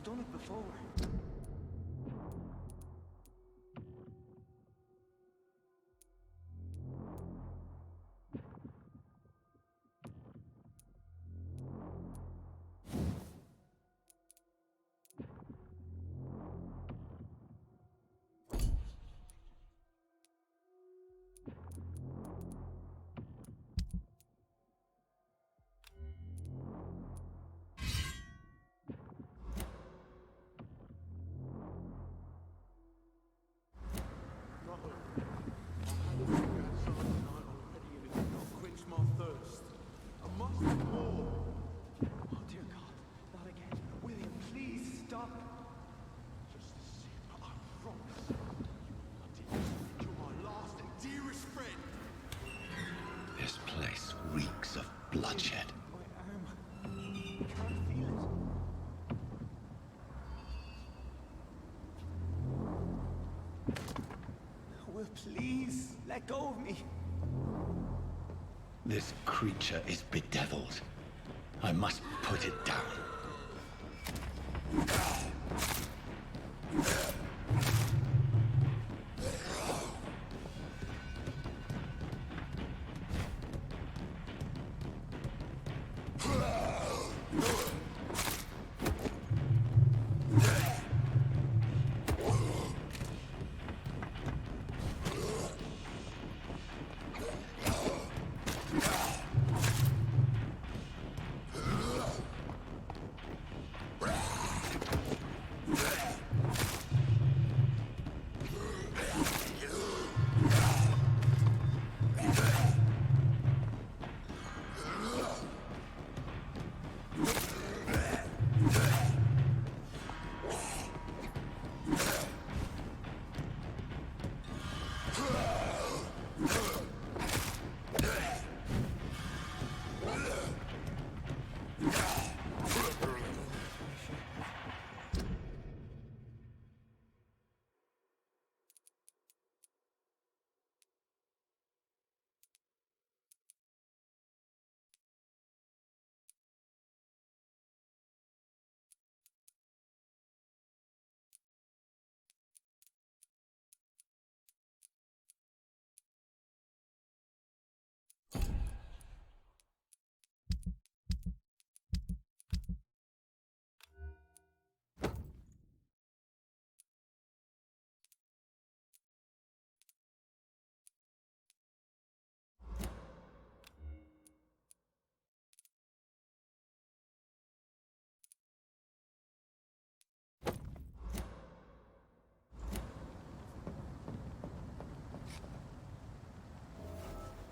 I've done it before. This place reeks of bloodshed. My arm. I can't feel it. Will, please, let go of me. This creature is bedeviled. I must put it down.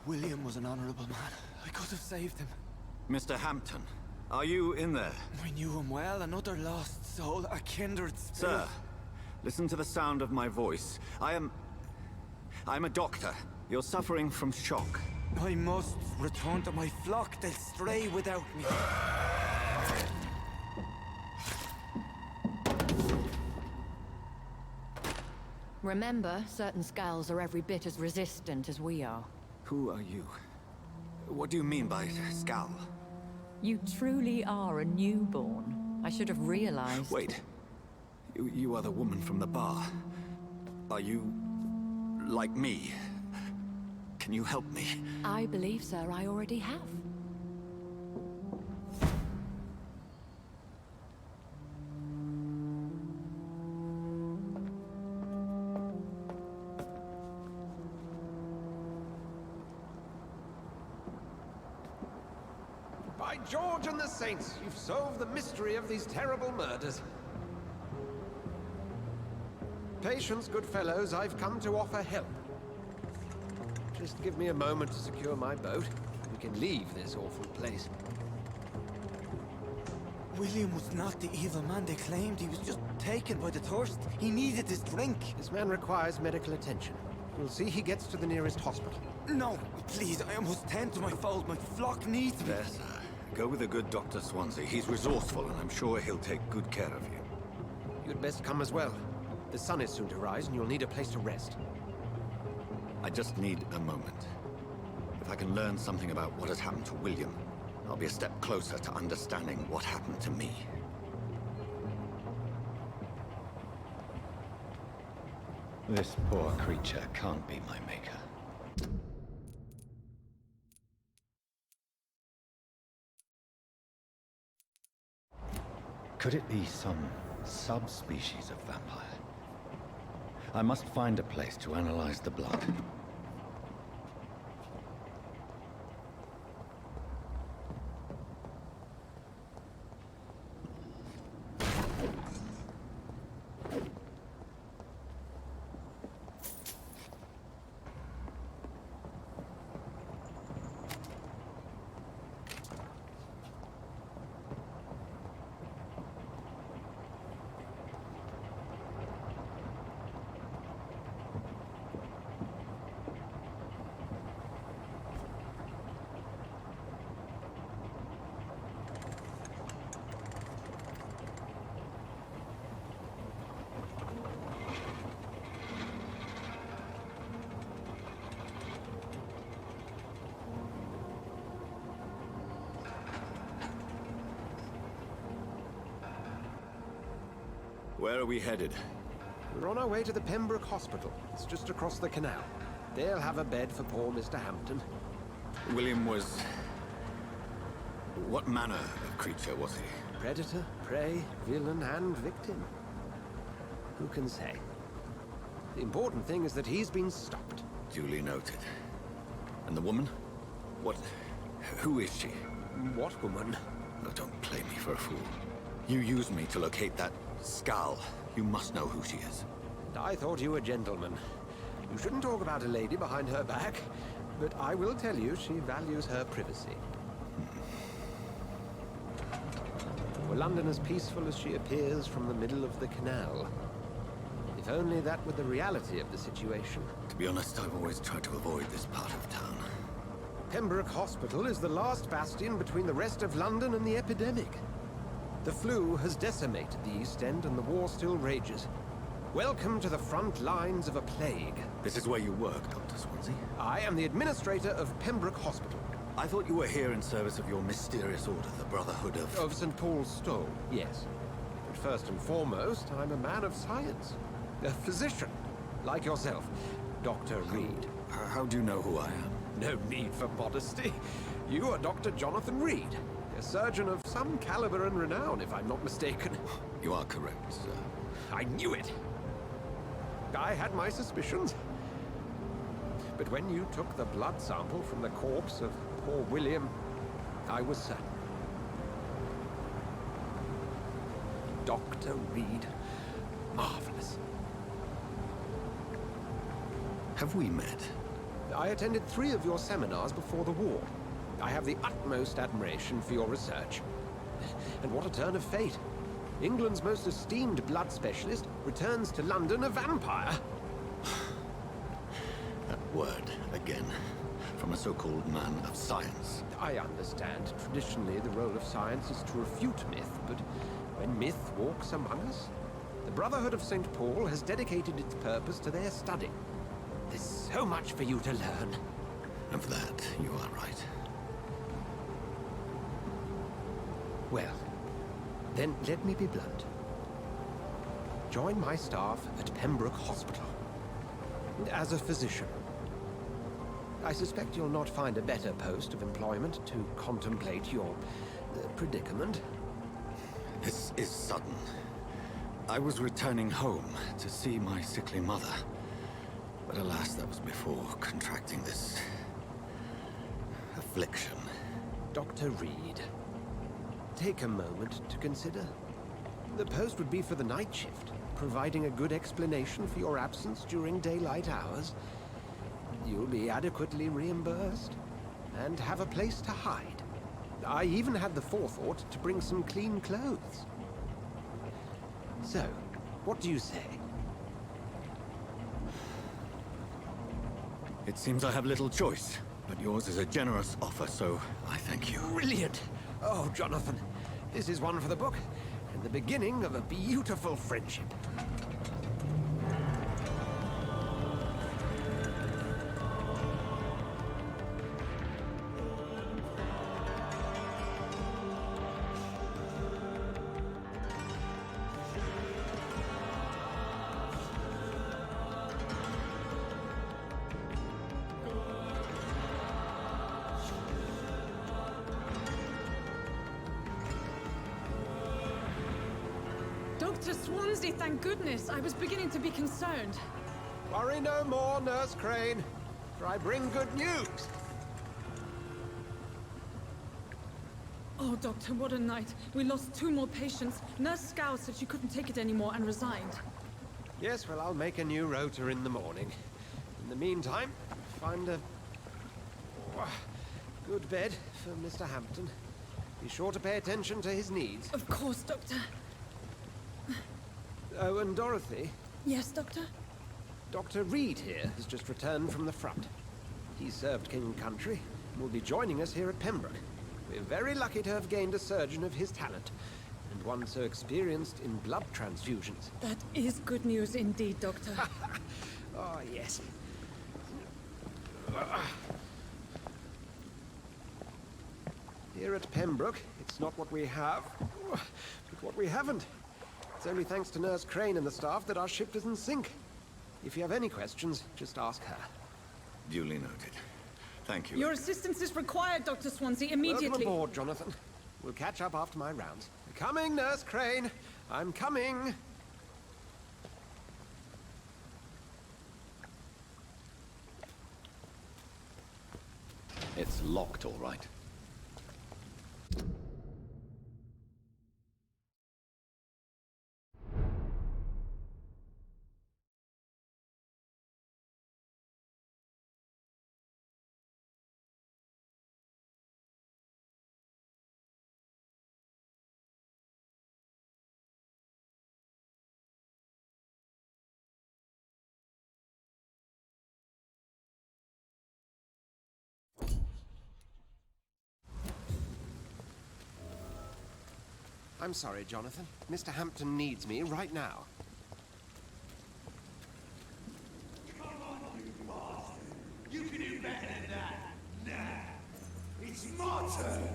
William was an honorable man. I could have saved him. Mr. Hampton, are you in there? I knew him well, another lost soul, a kindred spirit. Sir, listen to the sound of my voice. I'm a doctor. You're suffering from shock. I must return to my flock. They'll stray without me. Remember, certain skulls are every bit as resistant as we are. Who are you? What do you mean by Skal? You truly are a newborn. I should have realized. Wait. You are the woman from the bar. Are you... like me? Can you help me? I believe, sir, I already have. By George and the Saints, you've solved the mystery of these terrible murders. Patience, good fellows, I've come to offer help. Just give me a moment to secure my boat. We can leave this awful place. William was not the evil man they claimed. He was just taken by the thirst. He needed his drink. This man requires medical attention. We'll see he gets to the nearest hospital. No, please, I must tend to my fold. My flock needs me. There, sir. Go with the good Dr. Swansea. He's resourceful, and I'm sure he'll take good care of you. You'd best come as well. The sun is soon to rise, and you'll need a place to rest. I just need a moment. If I can learn something about what has happened to William, I'll be a step closer to understanding what happened to me. This poor creature can't be my maker. Could it be some subspecies of vampire? I must find a place to analyze the blood. Where are we headed? We're on our way to the Pembroke Hospital. It's just across the canal. They'll have a bed for poor Mr. Hampton. William was... What manner of creature was he? Predator, prey, villain, and victim. Who can say? The important thing is that he's been stopped. Duly noted. And the woman? What... Who is she? What woman? Oh, don't play me for a fool. You used me to locate that skull. You must know who she is. And I thought you a gentleman. You shouldn't talk about a lady behind her back, but I will tell you she values her privacy. Were London as peaceful as she appears from the middle of the canal? If only that were the reality of the situation. To be honest, I've always tried to avoid this part of town. Pembroke Hospital is the last bastion between the rest of London and the epidemic. The flu has decimated the East End and the war still rages. Welcome to the front lines of a plague. This is where you work, Dr. Swansea? I am the administrator of Pembroke Hospital. I thought you were here in service of your mysterious order, the Brotherhood of... Of St. Paul's Stole, yes. But first and foremost, I'm a man of science. A physician, like yourself, Dr. Reed. How do you know who I am? No need for modesty. You are Dr. Jonathan Reed, a surgeon of some caliber and renown, if I'm not mistaken. You are correct, sir. I knew it! I had my suspicions. But when you took the blood sample from the corpse of poor William, I was certain. Dr. Reed. Marvelous. Have we met? I attended 3 of your seminars before the war. I have the utmost admiration for your research. And what a turn of fate. England's most esteemed blood specialist returns to London a vampire. That word, again. From a so-called man of science. I understand. Traditionally, the role of science is to refute myth, but when myth walks among us, the Brotherhood of St. Paul has dedicated its purpose to their study. There's so much for you to learn. Of that, you are right. Well, then let me be blunt. Join my staff at Pembroke Hospital. As a physician. I suspect you'll not find a better post of employment to contemplate your predicament. This is sudden. I was returning home to see my sickly mother. But alas, that was before contracting this... affliction. Dr. Reed, take a moment to consider. The post would be for the night shift, providing a good explanation for your absence during daylight hours. You'll be adequately reimbursed, and have a place to hide. I even had the forethought to bring some clean clothes. So, what do you say? It seems I have little choice, but yours is a generous offer, so I thank you. Brilliant! Oh, Jonathan, this is one for the book, and the beginning of a beautiful friendship. Dr. Swansea, thank goodness. I was beginning to be concerned. Worry no more, Nurse Crane, for I bring good news. Oh, Doctor, what a night. We lost 2 more patients. Nurse Scow said she couldn't take it anymore and resigned. Yes, well, I'll make a new rota in the morning. In the meantime, find a good bed for Mr. Hampton. Be sure to pay attention to his needs. Of course, Doctor. Oh, and Dorothy, Yes, Doctor? Dr. Reed here has just returned from the front. He served King and Country and will be joining us here at Pembroke. We're very lucky to have gained a surgeon of his talent, and one so experienced in blood transfusions. That is good news indeed, Doctor. Oh, yes. Here at Pembroke, it's not what we have, but what we haven't. It's only thanks to Nurse Crane and the staff that our ship doesn't sink. If you have any questions, just ask her. Duly noted. Thank you. Your assistance is required, Dr. Swansea, immediately. Welcome aboard, Jonathan. We'll catch up after my rounds. Coming, Nurse Crane. I'm coming. It's locked, all right. I'm sorry, Jonathan. Mr. Hampton needs me right now. You can do better than that. Nah. It's my turn.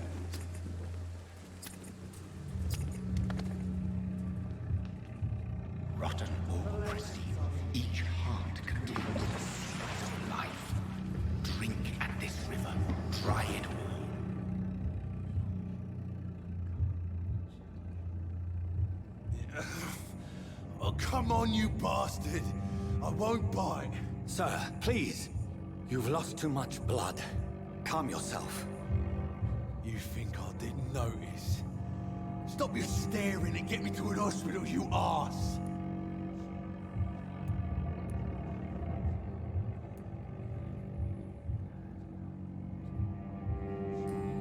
Rotten or pristine, each heart contains the secret of life. Drink at this river, try it all. Oh, come on, you bastard. I won't bite. Sir, please. You've lost too much blood. Calm yourself. You think I didn't notice? Stop your staring and get me to an hospital, you arse.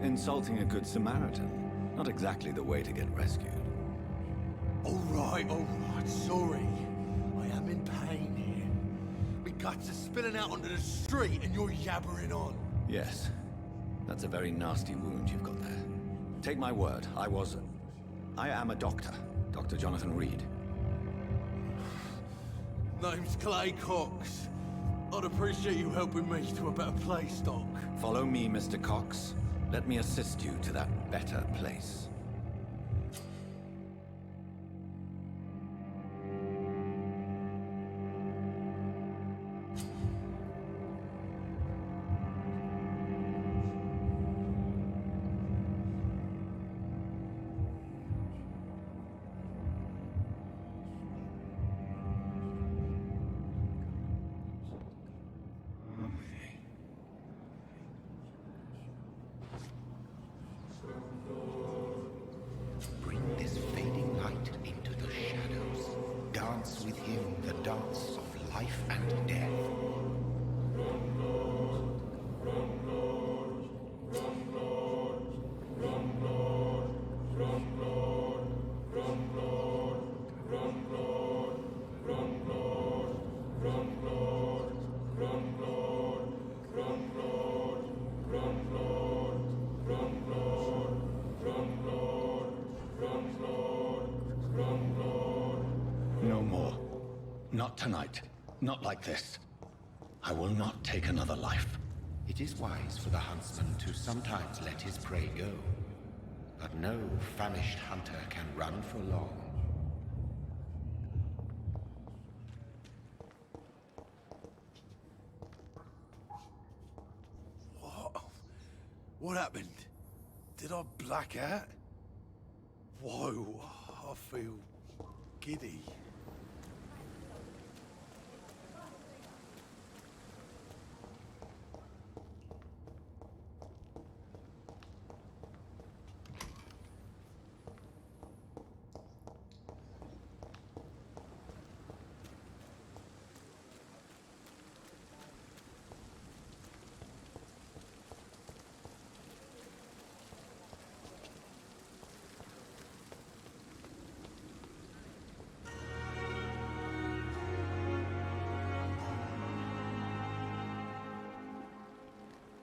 Insulting a good Samaritan. Not exactly the way to get rescued. All right, sorry. I am in pain here. My guts are spilling out onto the street and you're yabbering on. Yes. That's a very nasty wound you've got there. Take my word, I am a doctor. Dr. Jonathan Reed. Name's Clay Cox. I'd appreciate you helping me to a better place, Doc. Follow me, Mr. Cox. Let me assist you to that better place. Bring this fading light into the shadows. Dance with him the dance of life and death. No more. Not tonight. Not like this. I will not take another life. It is wise for the huntsman to sometimes let his prey go. But no famished hunter can run for long. What happened? Did I black out? Whoa, I feel giddy.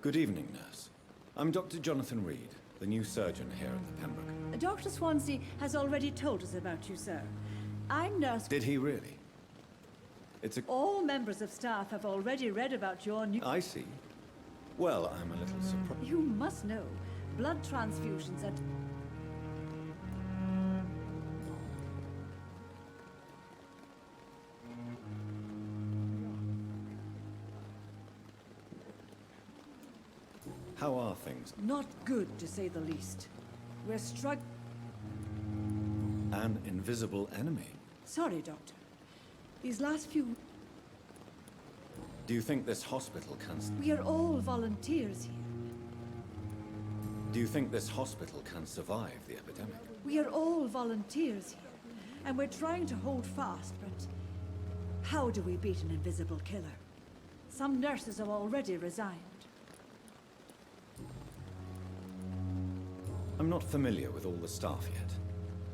Good evening, nurse. I'm Dr. Jonathan Reed, the new surgeon here at the Pembroke. Dr. Swansea has already told us about you, sir. I'm Nurse... Did he really? It's a... All members of staff have already read about your new... I see. Well, I'm a little surprised. You must know, blood transfusions and... How are things? Not good, to say the least. We're struggling... An invisible enemy? Sorry, Doctor. These last few... Do you think this hospital can... We are all volunteers here. Do you think this hospital can survive the epidemic? We are all volunteers here. And we're trying to hold fast, but... How do we beat an invisible killer? Some nurses have already resigned. I'm not familiar with all the staff yet.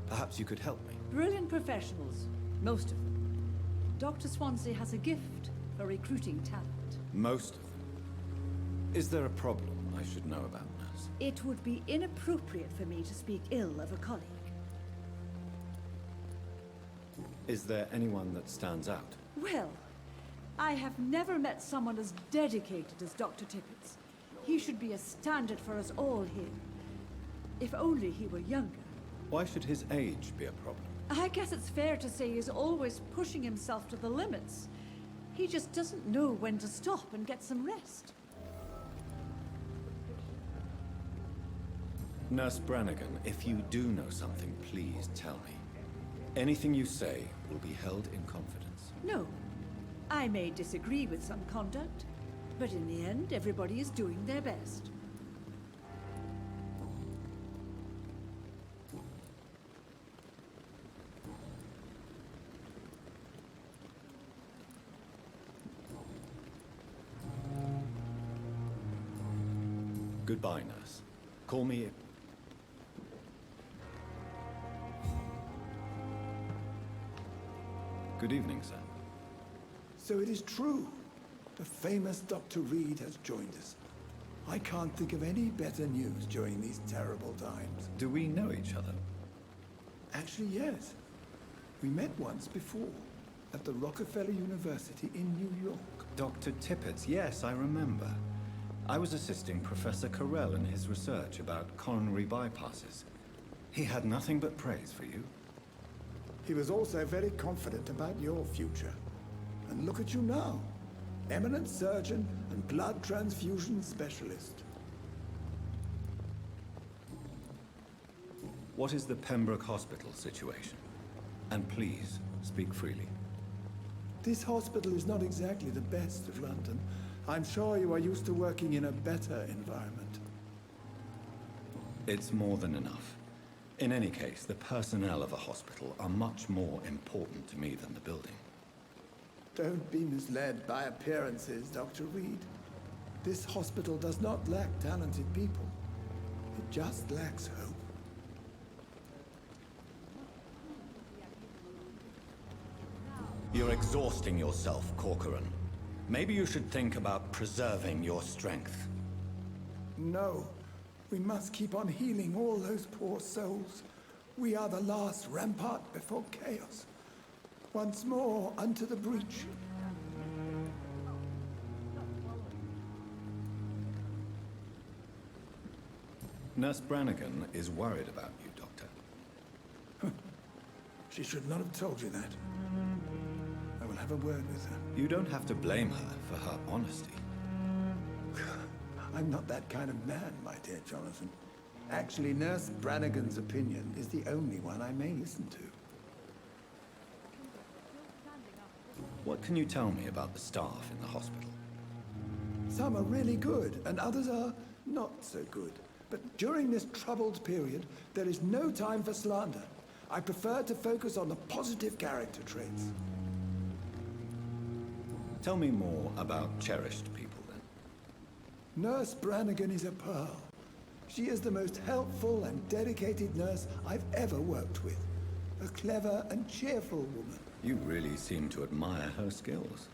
Perhaps you could help me. Brilliant professionals, most of them. Dr. Swansea has a gift for recruiting talent. Most of them. Is there a problem I should know about, nurse? It would be inappropriate for me to speak ill of a colleague. Is there anyone that stands out? Well, I have never met someone as dedicated as Dr. Tippett's. He should be a standard for us all here. If only he were younger. Why should his age be a problem? I guess it's fair to say he's always pushing himself to the limits. He just doesn't know when to stop and get some rest. Nurse Brannigan, if you do know something, please tell me. Anything you say will be held in confidence. No. I may disagree with some conduct, but in the end, everybody is doing their best. Goodbye, nurse. Call me... Good evening, sir. So it is true. The famous Dr. Reed has joined us. I can't think of any better news during these terrible times. Do we know each other? Actually, yes. We met once before, at the Rockefeller University in New York. Dr. Tippett's, yes, I remember. I was assisting Professor Carell in his research about coronary bypasses. He had nothing but praise for you. He was also very confident about your future. And look at you now. Eminent surgeon and blood transfusion specialist. What is the Pembroke Hospital situation? And please, speak freely. This hospital is not exactly the best of London. I'm sure you are used to working in a better environment. It's more than enough. In any case, the personnel of a hospital are much more important to me than the building. Don't be misled by appearances, Dr. Reed. This hospital does not lack talented people. It just lacks hope. You're exhausting yourself, Corcoran. Maybe you should think about preserving your strength. No. We must keep on healing all those poor souls. We are the last rampart before chaos. Once more, unto the breach. Nurse Brannigan is worried about you, Doctor. She should not have told you that. I will have a word with her. You don't have to blame her for her honesty. I'm not that kind of man, my dear Jonathan. Actually, Nurse Brannigan's opinion is the only one I may listen to. What can you tell me about the staff in the hospital? Some are really good, and others are not so good. But during this troubled period, there is no time for slander. I prefer to focus on the positive character traits. Tell me more about cherished people, then. Nurse Brannigan is a pearl. She is the most helpful and dedicated nurse I've ever worked with. A clever and cheerful woman. You really seem to admire her skills.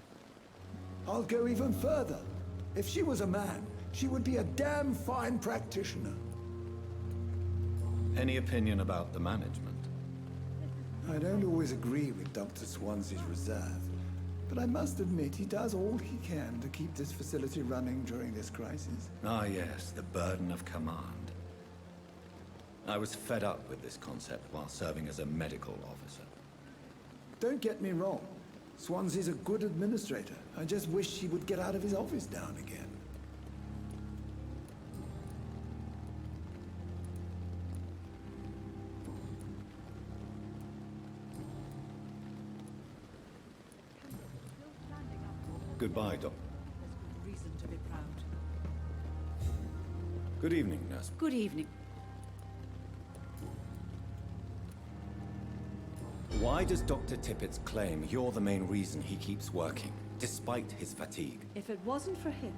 I'll go even further. If she was a man, she would be a damn fine practitioner. Any opinion about the management? I don't always agree with Dr. Swansea's reserve, but I must admit he does all he can to keep this facility running during this crisis. Ah, yes, the burden of command. I was fed up with this concept while serving as a medical officer. Don't get me wrong. Swansea's a good administrator. I just wish he would get out of his office now and again. Goodbye, Doc. There's good reason to be proud. Good evening, nurse. Good evening. Why does Dr. Tippett claim you're the main reason he keeps working, despite his fatigue? If it wasn't for him,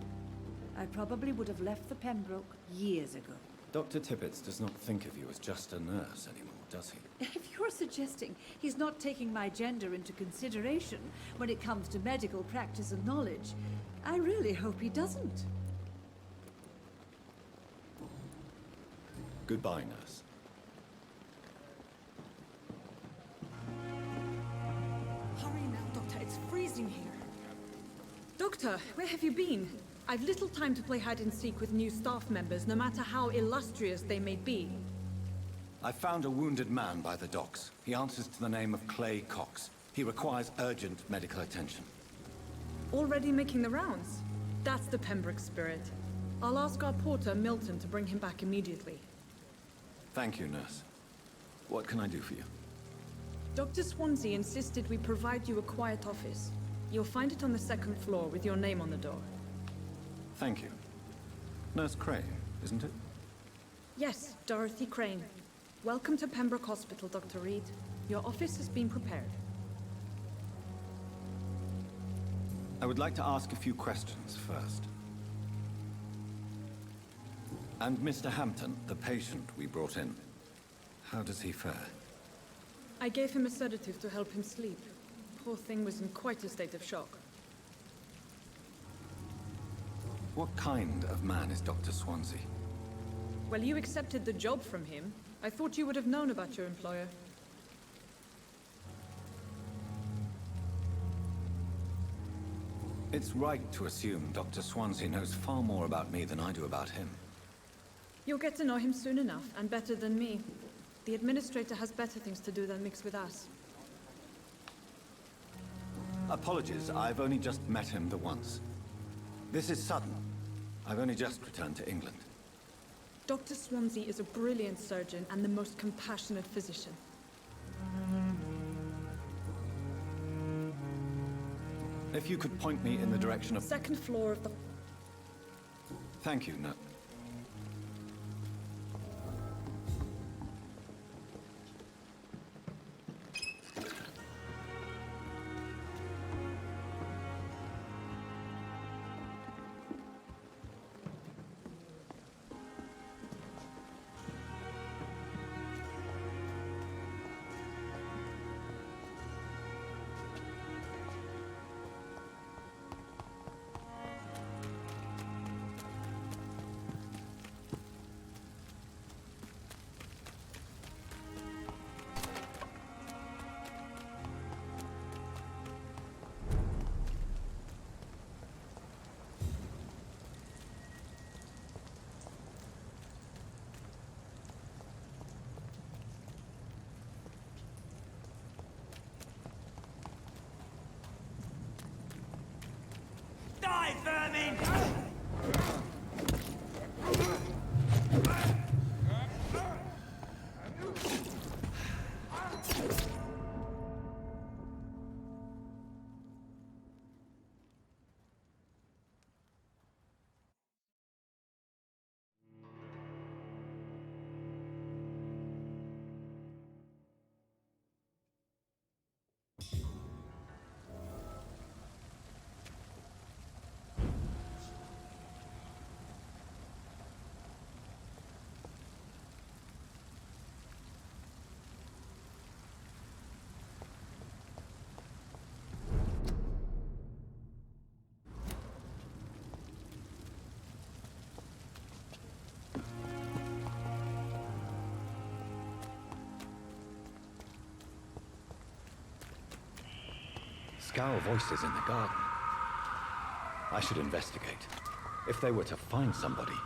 I probably would have left the Pembroke years ago. Dr. Tippett does not think of you as just a nurse anymore, does he? If you're suggesting he's not taking my gender into consideration when it comes to medical practice and knowledge, I really hope he doesn't. Goodbye, nurse. Hurry now, Doctor. It's freezing here. Doctor, where have you been? I've little time to play hide and seek with new staff members, no matter how illustrious they may be. I found a wounded man by the docks. He answers to the name of Clay Cox. He requires urgent medical attention. Already making the rounds? That's the Pembroke spirit. I'll ask our porter, Milton, to bring him back immediately. Thank you, nurse. What can I do for you? Dr. Swansea insisted we provide you a quiet office. You'll find it on the second floor with your name on the door. Thank you. Nurse Crane, isn't it? Yes, Dorothy Crane. Welcome to Pembroke Hospital, Dr. Reed. Your office has been prepared. I would like to ask a few questions first. And Mr. Hampton, the patient we brought in, how does he fare? I gave him a sedative to help him sleep. Poor thing was in quite a state of shock. What kind of man is Dr. Swansea? Well, you accepted the job from him. I thought you would have known about your employer. It's right to assume Dr. Swansea knows far more about me than I do about him. You'll get to know him soon enough, and better than me. The administrator has better things to do than mix with us. Apologies, I've only just met him the once. This is sudden. I've only just returned to England. Dr. Swansea is a brilliant surgeon and the most compassionate physician. If you could point me in the direction of... Second floor of the... Thank you, no. Scowl voices in the garden. I should investigate. If they were to find somebody,